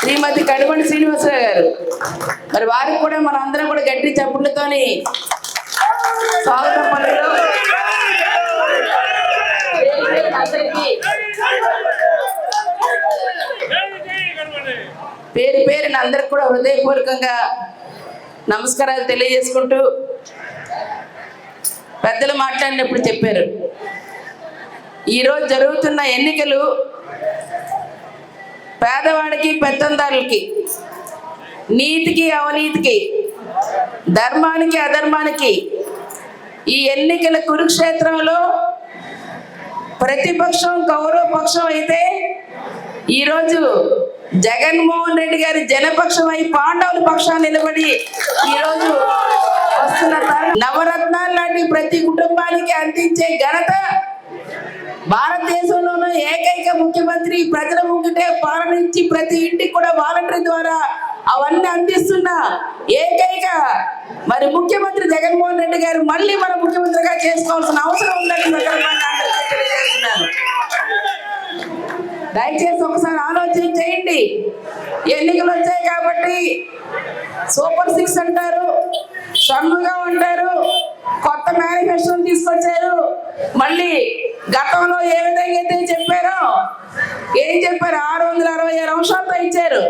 శ్రీమతి కడిమండి శ్రీనివాసరావు గారు. మరి వారికి కూడా మన అందరం కూడా గట్టి చప్పుళ్ళతోని స్వాగతం పలుకుదాం. పేరు పేరున అందరికి కూడా హృదయపూర్వకంగా నమస్కారాలు తెలియజేసుకుంటూ, పెద్దలు మాట్లాడినప్పుడు చెప్పారు, ఈరోజు జరుగుతున్న ఎన్నికలు పేదవాడికి పెత్తందారులకి, నీతికి అవినీతికి, ధర్మానికి అధర్మానికి ఈ ఎన్నికల కురుక్షేత్రంలో ప్రతిపక్షం గౌరవ పక్షం అయితే ఈరోజు జగన్మోహన్ రెడ్డి గారి జనపక్షం అయి పాండవుల పక్షాన్ని నిలబడి ఈరోజు వస్తున్న నవరత్నాలు లాంటి ప్రతి కుటుంబానికి అందించే ఘనత భారతదేశంలోనూ ఏకైక ముఖ్యమంత్రి ప్రజల ముంగిటే పాలనించి ప్రతి ఇంటికి కూడా వాలంటరీ ద్వారా అవన్నీ అందిస్తున్న ఏకైక మరి ముఖ్యమంత్రి జగన్మోహన్ రెడ్డి గారు మళ్ళీ మన ముఖ్యమంత్రిగా చేసుకోవాల్సిన అవసరం ఉందని తెలియజేస్తున్నాను. దయచేసి ఒకసారి ఆలోచన చేయండి. ఎన్నికలు వచ్చాయి కాబట్టి సూపర్ 6 అంటారు, షణ్ముగా ఉంటారు, కొత్త మేనిఫెస్టో తీసుకొచ్చారు. మళ్ళీ గతంలో ఏ విధంగా అయితే చెప్పారో ఏం చెప్పారు, 666 అంశాలతో ఇచ్చారు.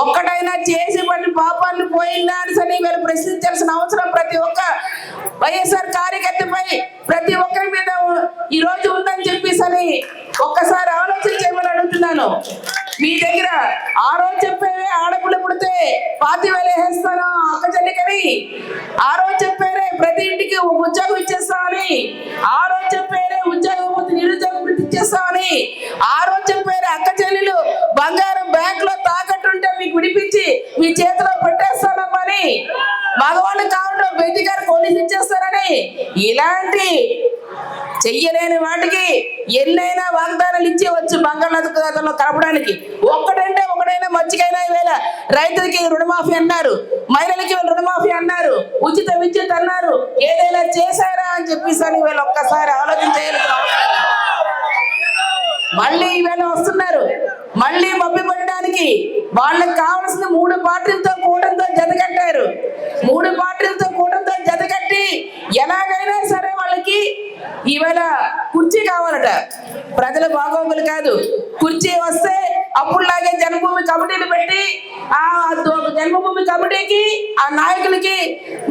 ఒక్కటైనా చేసి పట్టి పాపాన్ని పోయిందా అని వీళ్ళు ప్రశ్నించాల్సిన అవసరం ప్రతి ఒక్క వైఎస్ఆర్ కార్యకర్తపై ప్రతి ఒక్కరి మీద ఈ రోజు ఉందని చెప్పేసి ఒక్కసారి ఆలోచన చేయమని అడుగుతున్నాను. మీ దగ్గర ఆ రోజు చెప్పేవే ఆడపిల్ల పుడితే 5,000 వేసేస్తాను అక్క చెల్లికని, ఆ రోజు చెప్పారే ప్రతి ఇంటికి ఒక ఉద్యోగం ఇచ్చేస్తామని, ఆ రోజు చెప్పారే ఉద్యోగం నిరుద్యోగం ఇచ్చేస్తామని, ఆ రోజు చెప్పారే అక్క చెల్లెలు బంగారం బ్యాంక్ లో తాకట్టుంటే మీకు విడిపించి మీ చేతిలో పెట్టేస్తానమ్మని, మగవాళ్ళు కావాలంటే బయటి గారు పోలీసు ఇచ్చేస్తారని, ఇలాంటి చెయ్యలేని వాటికి ఎన్నైనా వాగ్దానాలు ఇచ్చేవచ్చు బంగాళాఖాతంలో కలపడానికి. ఒకటైనా మచ్చికైనా ఈవేళ రైతులకి రుణమాఫీ అన్నారు, మహిళలకి రుణమాఫీ అన్నారు, ఉచిత విద్యుత్ అన్నారు, ఏదైనా చేశారా అని చెప్పేసి వీళ్ళు ఒక్కసారి ఆలోచన చేయాల్సిన అవసరం. మళ్ళీ ఈవేళ వస్తున్నారు, మళ్ళీ మభ్యపడడానికి వాళ్ళకి కావాల్సిన 3 పార్టీలతో కూటమితో జతకట్టారు. 3 పార్టీలతో కూటమితో జతకట్టి ఎలాగైనా సరే వాళ్ళకి ఈవేళ కుర్చీ కావాలట. ప్రజల బాగోగులు కాదు, కుర్చీ వస్తే అప్పుడులాగే జన్మభూమి కమిటీలు పెట్టి ఆ జన్మభూమి కమిటీకి ఆ నాయకులకి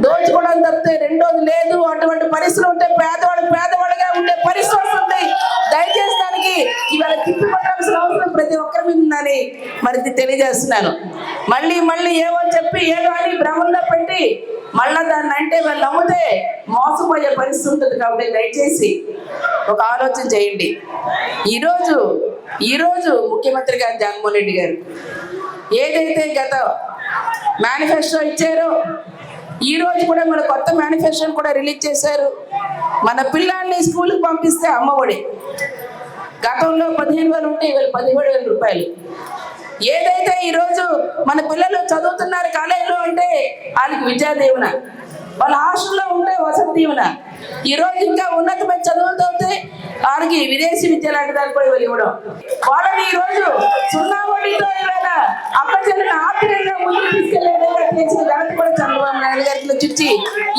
దోచుకోవడం తప్పితే రెండోది లేదు. అటువంటి పరిస్థితులు ఉంటే పేదవాళ్ళుగా ఉండే పరిస్థితి వస్తుంది. దయచేసి దానికి ఇవాళ తిప్పి పట్టాల్సిన అవసరం ప్రతి ఒక్కరి మీద ఉందని మరి తెలియజేస్తున్నాను. మళ్ళీ ఏవో చెప్పి ఏదో అని భ్రమంలో పెట్టి మళ్ళా దాన్ని అంటే వాళ్ళు నమ్మితే మోసపోయే పరిస్థితి ఉంటుంది. కాబట్టి దయచేసి ఒక ఆలోచన చేయండి. ఈరోజు ముఖ్యమంత్రి గారు జగన్మోహన్ రెడ్డి గారు ఏదైతే గత మేనిఫెస్టో ఇచ్చారో ఈ రోజు కూడా మన కొత్త మేనిఫెస్టోని కూడా రిలీజ్ చేశారు. మన పిల్లల్ని స్కూల్కి పంపిస్తే అమ్మఒడి గతంలో 15,000 ఉంటే ఇవాళ 17,000 రూపాయలు. ఏదైతే ఈరోజు మన పిల్లలు చదువుతున్నారు కాలేజీలో అంటే వాళ్ళకి విద్యా దీవెన, వాళ్ళ హాస్టల్లో ఉంటే వసతి దీవెన, ఈరోజు ఇంకా ఉన్నతమైన చదువులతో అవుతే వారికి విదేశీ విద్య లాంటి దాన్ని కూడా వీళ్ళు ఇవ్వడం. వాళ్ళని ఈరోజు 0 వడ్డీతో ఇవాళ అక్క చెల్లెని ఆర్థికంగా ముందుకు తీసుకెళ్లే విధంగా చేసిన ఘనత కూడా చంద్రబాబు నాయుడు గారికి చుచ్చి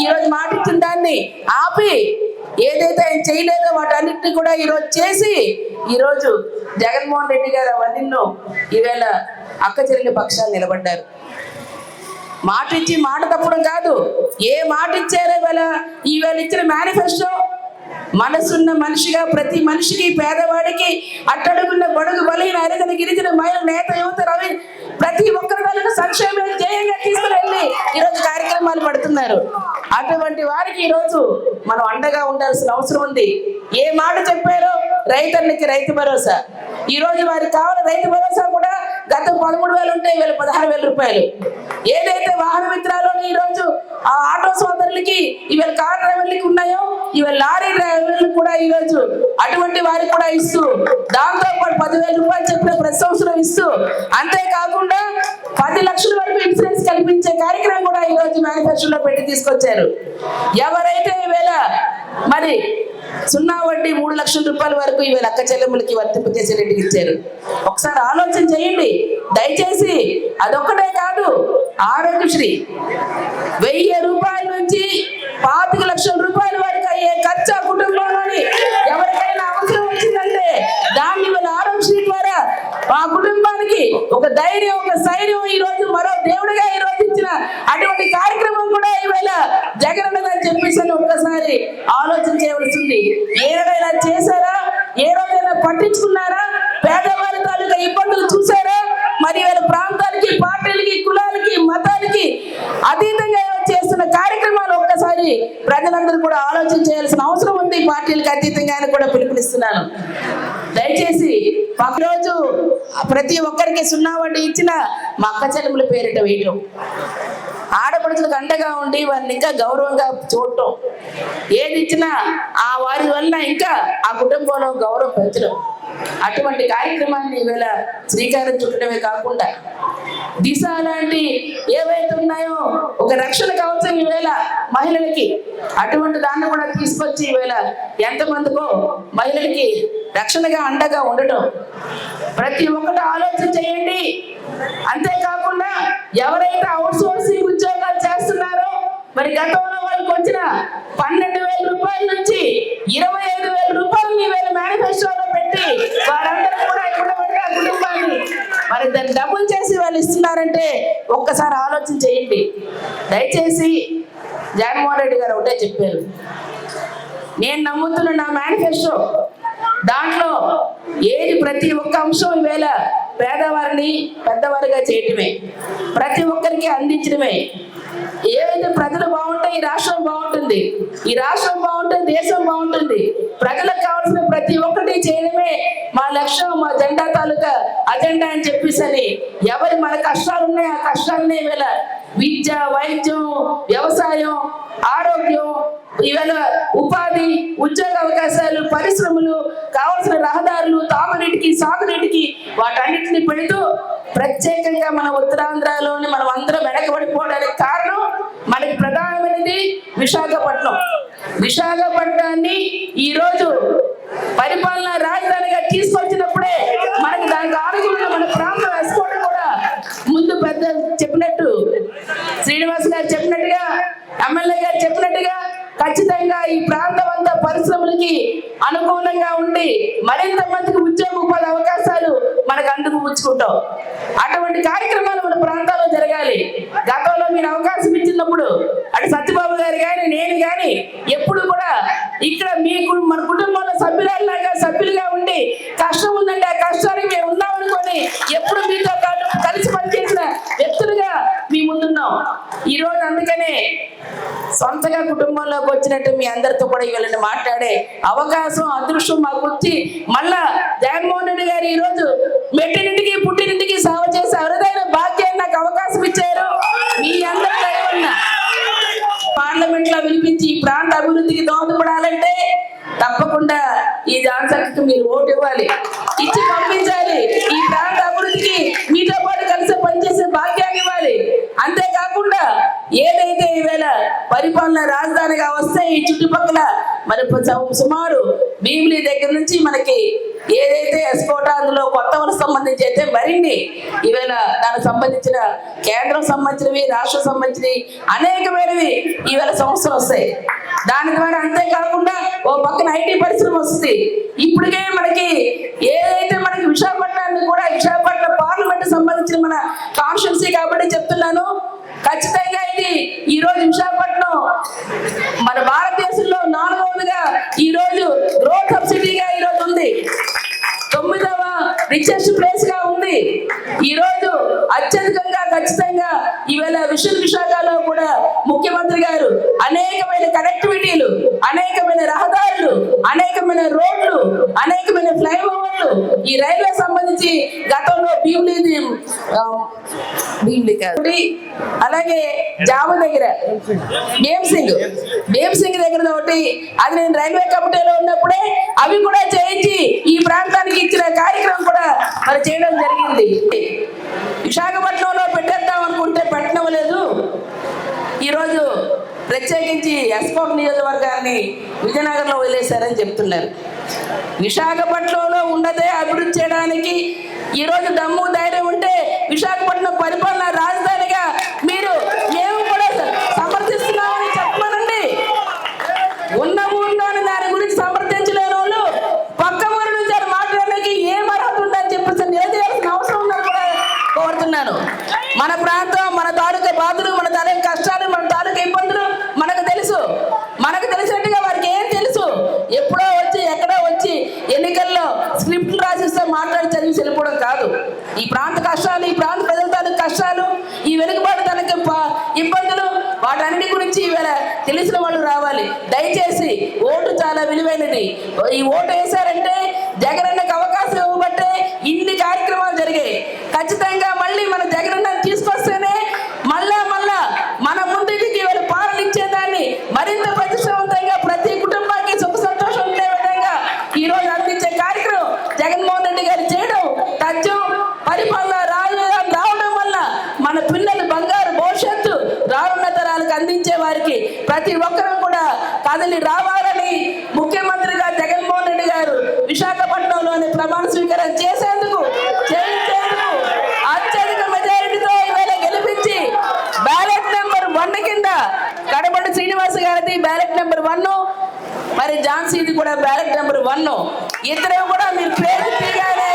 ఈరోజు మాట ఇచ్చిన దాన్ని ఆపి ఏదైతే ఆయన చేయలేదో వాటన్నిటిని కూడా ఈరోజు చేసి ఈరోజు జగన్మోహన్ రెడ్డి గారు అవన్నీను ఈవేళ అక్క చెల్లెల పక్షాన్ని నిలబడ్డారు. మాట ఇచ్చి మాట తప్పడం కాదు, ఏ మాట ఇచ్చారో ఈవేళ ఇచ్చిన మేనిఫెస్టో మనసున్న మనిషిగా ప్రతి మనిషికి పేదవాడికి అట్టడుగున్న బడుగు బలైన అరగని గిరిజన మహిళ నేత యువత రవి ప్రతి ఒక్కరి సంక్షేమ ధ్యేయంగా తీసుకుని వెళ్ళి ఈరోజు కార్యక్రమాలు పడుతున్నారు. అటువంటి వారికి ఈరోజు మనం అండగా ఉండాల్సిన అవసరం ఉంది. ఏ మాట చెప్పారో రైతన్నకి రైతు భరోసా, ఈరోజు వారికి కావాలి రైతు భరోసా కూడా గత 13,000 ఉంటే ఇవాళ 16,000 రూపాయలు. ఏదైతే వాహన మిత్రాలను ఈరోజు ఆ ఆటో సోదరులకి ఇవాళ కార్ డ్రైవర్లకి ఉన్నాయో ఇవాళ లారీ డ్రైవర్లు కూడా ఈరోజు అటువంటి వారికి కూడా ఇస్తూ దాంతో పాటు 10,000 రూపాయలు చెప్పిన ప్రతి సంవత్సరం ఇస్తూ, అంతేకాకుండా 10 లక్షల వరకు ఇన్సూరెన్స్ కలిపి చూపించే కార్యక్రమం కూడా ఈరోజు మేనిఫెస్టోలో పెట్టి తీసుకొచ్చారు. ఎవరైతే ఈవేళ మరి 0 వడ్డీ 3 లక్షల రూపాయల వరకు ఈవేళ అక్క చెల్లెమ్మలకి వర్తింపజేసేటట్టుగా ఇచ్చారు. ఒకసారి ఆలోచన చేయండి దయచేసి. అదొక్కటే కాదు, ఆరోగ్యశ్రీ 1000 రూపాయల నుంచి 25 లక్షల రూపాయల వరకు అయ్యే ఖర్చు కుటుంబంలోని ఎవరికైనా అవసరం వచ్చిందంటే దాన్ని ఈవేళ ఆరోగ్యశ్రీ ద్వారా ఆ కుటుంబానికి ఒక ధైర్యం, ఒక స్థైర్యం ఈ రోజు మరో దేవుడిగా ఈ రోజు ఇచ్చిన అటువంటి కార్యక్రమం కూడా ఈవేళ జగనన్నదని చెప్పేసి ఒక్కసారి ఆలోచన చేయవలసింది. ఏదైనా చేశారా? ఏ రోజైనా పట్టించుకున్నారా? పేదవారి తాలూకా ఇబ్బందులు చూసారా? మరి వీళ్ళ ప్రాంతానికి, పార్టీలకి, కులాలకి, మతానికి అతీతంగా చేస్తున్న కార్యక్రమాలు ఒక్కసారి ప్రజలందరూ కూడా ఆలోచన చేయాల్సిన అవసరం ఉంది. పార్టీలకు అతీతంగా కూడా పిలుపునిస్తున్నాను. దయచేసి రోజు ప్రతి ఒక్కరికి 0 వడ్డీ ఇచ్చిన మా అక్క చెల్లెముల పేరిట వేయటం, ఆడపడుచులకు అండగా ఉండి వారిని ఇంకా గౌరవంగా చూడటం, ఏది ఇచ్చినా ఆ వారి వల్ల ఇంకా ఆ కుటుంబంలో గౌరవం పెంచడం, అటువంటి కార్యక్రమాన్ని ఈవేళ శ్రీకారం చుట్టడమే కాకుండా దిశ లాంటి ఏవైతే ఉన్నాయో ఒక రక్షణ కవచం ఈవేళ మహిళలకి, అటువంటి దాన్ని కూడా తీసుకొచ్చి ఈవేళ ఎంతమందికో మహిళలకి రక్షణగా అండగా ఉండటం, ప్రతి ఒక్కటి ఆలోచన చేయండి. అంతేకాకుండా ఎవరైతే అవుట్ సోర్సింగ్ ఉద్యోగాలు చేస్తున్నారో మరి గతంలో వాళ్ళకి వచ్చిన 12,000 రూపాయల నుంచి 25,000 రూపాయలు ఈవేళ మేనిఫెస్టోలో పెట్టి వారందరూ కూడా ఇప్పుడు ఆ కుటుంబాన్ని మరి దాన్ని డబుల్ చేసి వాళ్ళు ఇస్తున్నారంటే ఒక్కసారి ఆలోచన చేయండి. దయచేసి జగన్మోహన్ రెడ్డి గారు ఒకటే చెప్పారు, నేను నమ్ముతున్న నా మేనిఫెస్టో దాంట్లో ఏది ప్రతి ఒక్క అంశం ఈవేళ పేదవారిని పెద్దవారిగా చేయటమే, ప్రతి ఒక్కరికి అందించడమే. ఏవైతే ప్రజలు బాగుంటే ఈ రాష్ట్రం బాగుంటుంది, ఈ రాష్ట్రం బాగుంటే దేశం బాగుంటుంది. ప్రజలకు కావాల్సిన ప్రతి ఒక్కటి చేయడమే మా లక్ష్యం, మా జెండా తాలూకా అజెండా అని చెప్పేసి ఎవరి మన కష్టాలు ఉన్నాయి ఆ కష్టాలనే ఈవేళ విద్య, వైద్యం, వ్యవసాయం, ఆరోగ్యం, ఈవేళ ఉపాధి, ఉద్యోగ అవకాశాలు, పరిశ్రమలు, కావలసిన రహదారులు, తాగునీటికి, సాగునీటికి వాటన్నిటిని పెడుతూ ప్రత్యేకంగా మన ఉత్తరాంధ్రలోని మనం అందరం వెనకబడిపోవడానికి కారణం మనకి ప్రధానమైనది విశాఖపట్నం. విశాఖపట్నాన్ని ఈరోజు పరిపాలనా రాజధానిగా తీసుకొచ్చినప్పుడే మనకి దానికి ఆరోగ్యంగా మన ప్రాంతం వేసుకోవడం కూడా ముందు పెద్ద చెప్పినట్టు శ్రీనివాస్ గారు చెప్పినట్టుగా, ఎమ్మెల్యే గారు చెప్పినట్టుగా ఖచ్చితంగా ఈ ప్రాంతం అంతా పరిశ్రమలకి అనుకూలంగా ఉండి మరింత మందికి ఉద్యోగ ఉపాధి అవకాశాలు మనకు అందుకు పుచ్చుకుంటాం. అటువంటి కార్యక్రమాలు మన ప్రాంతాల్లో జరగాలి. గతంలో మీరు అవకాశం ఇచ్చినప్పుడు అటు సత్యబాబు గారు కానీ నేను కానీ ఎప్పుడు కూడా ఇక్కడ మీకు మన కుటుంబంలో సభ్యులుగా ఉండి కష్టం ఉందంటే ఆ కష్టానికి మేము ఉన్నామనుకొని ఎప్పుడు మీతో కలిసి పనిచేసిన వ్యక్తులుగా మీ ముందున్నాం. ఈరోజు అందుకనే సొంతగా కుటుంబంలోకి వచ్చినట్టు మీ అందరితో కూడా వీళ్ళని మాట్లాడే అవకాశం, అదృష్టం మాకు వచ్చి మళ్ళా జగన్మోహన్ రెడ్డి గారు ఈరోజు మెట్టినింటికి పుట్టినింటికి సేవ చేసే అరుదైన భాగ్యాన్ని నాకు అవకాశం ఇచ్చారు. మీ అందరి పార్లమెంట్ లో వినిపించి ఈ ప్రాంత అభివృద్ధికి దోహదపడాలంటే తప్పకుండా ఈ జాన్సన్కి మీరు ఓటు ఇవ్వాలి, ఇచ్చి పంపించాలి. ఈ ప్రాంత అభివృద్ధికి మీతో పాటు కలిసి పనిచేసే భాగ్యాన్ని ఇవ్వాలి. అంతేకాకుండా ఏదైతే ఈవేళ పరిపాలన రాజధానిగా వస్తే ఈ చుట్టుపక్కల మరి సుమారు భీమిలి దగ్గర నుంచి మనకి ఏదైతే ఎస్కోట అందులో కొత్త వలస సంబంధించి అయితే మరిన్ని ఈవేళ దానికి సంబంధించిన కేంద్రం సంబంధించినవి, రాష్ట్రం సంబంధించినవి అనేకమైనవి ఈవేళ సంస్థలు వస్తాయి. దాని ద్వారా అంతేకాకుండా ఓ పక్కన ఐటీ పరిశ్రమ వస్తుంది. ఇప్పటికే మనకి ఏదైతే మనకి విశాఖపట్నాన్ని కూడా విశాఖపట్నం పార్లమెంట్ సంబంధించిన మన కాన్స్టిట్యున్సీ కాబట్టి చెప్తున్నాను, ఖచ్చితంగా ఇది ఈ రోజు విశాఖపట్నం మన భారతదేశంలో 4వదిగా ఈ రోజు రోడ్ సబ్సిడీగా ఈ రోజు ఉంది, 9వ రిచెస్ట్ ప్లేస్ గా ఉంది. ఈ రోజు అత్యధికంగా ఖచ్చితంగా ఈవేళ విశాఖలో కూడా ముఖ్యమంత్రి గారు అనేకమైన కనెక్టివిటీలు, అనేకమైన రహదారులు, అనేకమైన రోడ్లు, అనేకమైన ఫ్లైఓవర్లు ఈ రైల్వే సంబంధించి గతంలో భీమిలి కాదు అలాగే జాము దగ్గర భీమ్సింగ్ దగ్గర ఒకటి, అది నేను రైల్వే కమిటీలో ఉన్నప్పుడే అవి కూడా చేయించి ఈ ప్రాంతానికి ఇచ్చిన కార్యక్రమం కూడా మరి చేయడం జరిగింది. విశాఖపట్నంలో పెట్టేద్దాం అనుకుంటే పెట్టడం లేదు, ప్రత్యేకించి ఎస్కోట్ నియోజకవర్గాన్ని విజయనగరంలో వదిలేశారని చెప్తున్నారు. విశాఖపట్నంలో ఉన్నదే అభివృద్ధి చేయడానికి ఈరోజు దమ్ము ధైర్యం ఉంటే విశాఖపట్నం పరిపాలన రాజధానిగా మీరు మేము కూడా సమర్థిస్తున్నామని చెప్పమనండి. ఉన్న ఊరిలోని దాని గురించి సమర్థించలేని వాళ్ళు పక్క ఊరి నుంచి మాట్లాడడానికి ఏం అర్హత ఉందని చెప్పేసి నిలదీయాల్సిన అవసరం ఉందని కూడా కోరుతున్నాను. మన ప్రాంతం, మన తాలూకా బాధలు, మన తాలూకా కష్టాలు, మన తాలూకా ఇబ్బందులు మనకు తెలుసు. మనకు తెలిసినట్టుగా వారికి ఏం తెలుసు? ఎప్పుడో వచ్చి ఎక్కడో వచ్చి ఎన్నికల్లో స్క్రిప్ట్లు రాసిస్తే మాట్లాడి చదివి వెళ్ళిపోవడం కాదు. ఈ ప్రాంత కష్టాలు, ఈ ప్రాంత ప్రజల తాలూకు కష్టాలు, ఈ వెనుకబాటు తనకి ఇబ్బందులు, వాటన్నిటి గురించి ఈవేళ తెలిసిన వాళ్ళు రావాలి. దయచేసి ఓటు చాలా విలువైనది. ఈ ఓటు వేశారంటే జగనన్నకు అవకాశం ఇవ్వబట్టే ఇన్ని కార్యక్రమాలు జరిగాయి. ఖచ్చితంగా మళ్ళీ మన జగనన్నని తీసుకొస్తేనే మళ్ళా మన ముందుకి వీళ్ళు పాలన ఇచ్చేదాన్ని మరింత ప్రతిష్టవంతంగా ప్రతి కుటుంబానికి సుఖ సంతోషం ఉండే విధంగా ఈరోజు అందించే కార్యక్రమం జగన్మోహన్ రెడ్డి గారు చేయడం, తథ్యం పరిపాలన రావడం వల్ల మన పిల్లలు బంగారు భవిష్యత్తు రానున్న తరాలకు అందించే వారికి ప్రతి ఒక్కరూ కూడా కదిలి రావాలని ముఖ్యమంత్రిగా జగన్మోహన్ రెడ్డి గారు విశాఖపట్నంలోని ప్రమాణ స్వీకారం చేసేందుకు అత్యధిక మెజారిటీతో ఈవేళ గెలిపించి బ్యాలెట్ నెంబర్ 1 కింద కడపటి శ్రీనివాస్ గారిది బ్యాలెట్ నెంబర్ 1, మరి ఝాన్సీది కూడా బ్యాలెట్ నెంబర్ 1. ఇద్దరు కూడా మీరు పేరు తీయగానే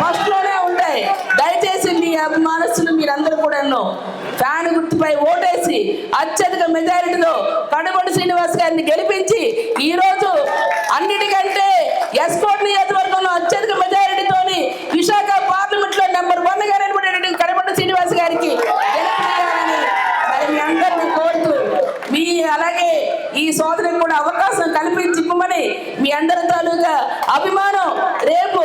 ఫస్ట్ లోనే ఉంటాయి. దయచేసి మీ అభిమానస్తులు మీరందరూ కూడా ఫ్యాన్ గుర్తుపై ఓటేసి అత్యధిక మెజారిటీతో కడపటి శ్రీనివాస్ గారిని గెలిపించి ఈరోజు అన్నిటికంటే ఎస్కోట్ నియోజకవర్గంలో అత్యధిక మెజారిటీతోని విశాఖ పార్లమెంట్ లో నెంబర్ 1 గా కడపటి శ్రీనివాస్ గారికి గెలిపించాలని మరి మీ అందరినీ కోరుతూ, మీ అలాగే ఈ సోదరికి కూడా అవకాశం కల్పించి ఇవ్వమని మీ అందరి తాలూకా అభిమానం రేపు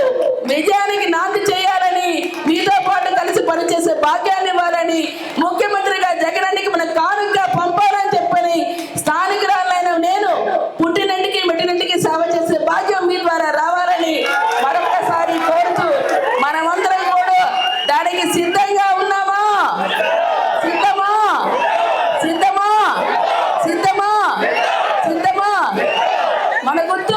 విజయానికి నాంది చేయాలని, మీతో పాటు కలిసి పనిచేసే భాగ్యాన్ని ఇవ్వాలని, ముఖ్యమంత్రిగా జగనన్నకి మన కానుకగా పంపాలని చెప్పని స్థానికురాలైన నేను పుట్టినంటికి మెట్టినంటికి సేవ చేసే భాగ్యం మీ ద్వారా రావాలని మరొకసారి కోరుతూ, మనమందరం కూడా దానికి సిద్ధంగా ఉన్నామా? సిద్ధమా? సిద్ధమా? సిద్ధమా? సిద్ధమా? మన గుర్తు